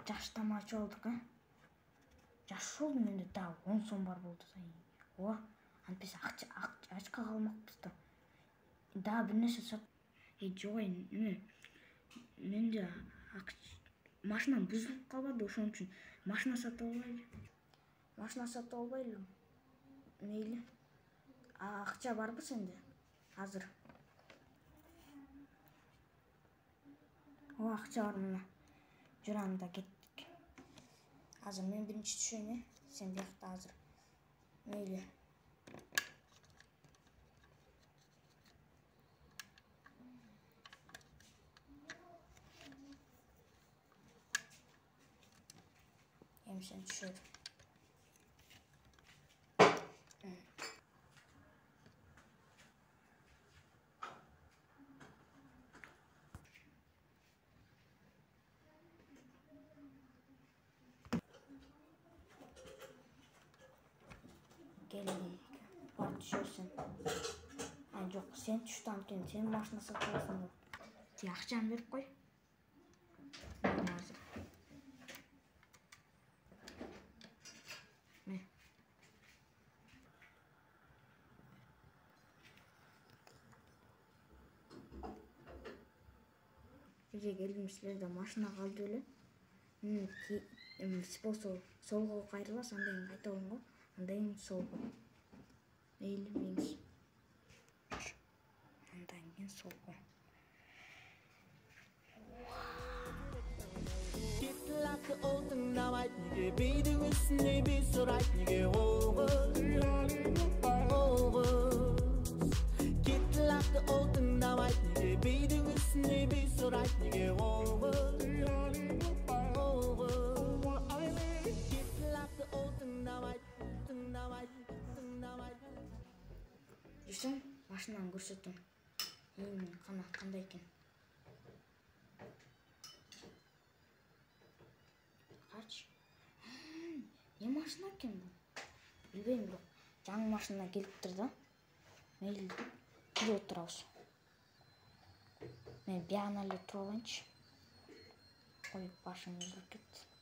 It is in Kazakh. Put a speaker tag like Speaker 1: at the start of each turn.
Speaker 1: жаштамачы болдук, жаш болду, менде дагы 10 сом бар болду. Ооба, антпесе ачка калмакпыз да. Дагы бир нерсе сат. Жок, эме менде машинам бузулуп калбады, ошон үчүн машина сатып албайлы. Машина сатып албайлы. Мейли. Акча барбы сенде? Азыр. О, акча бар мына. Жүр анда кеттик. Азыр мен биринчи түшөйүн, сен биякта азыр. Мейли. Сен түшөр. Geldik. Бар түшөрсүң. Жок, сен түштү анткени сен машина сатып аласың да. Сен акчаны берип кой. Азыр. Эже келдим, силерде машина калды беле? Болсо солго кайрыласыз, андан кийин кайтабын го. Андан кийин солго. Мейли, мейли. Андан кийин солго.
Speaker 2: Gittilattı oldun davayt nige beydin üstüne bir sorayt nige oğuz Gittilattı oldun davayt nige beydin üstüne bir sorayt nige oğuz Gittilattı oldun davayt
Speaker 1: Жүрсөң, машинаны көрсөтүң. Кандай экен? Карчы. Не машина экен бул? Билбейм, бирок жаңы машина келиптир да. Мейли, кирип отурабыз. Мен биягына эле туруп алайынчы. Ой, башым өзгөрүп кетти.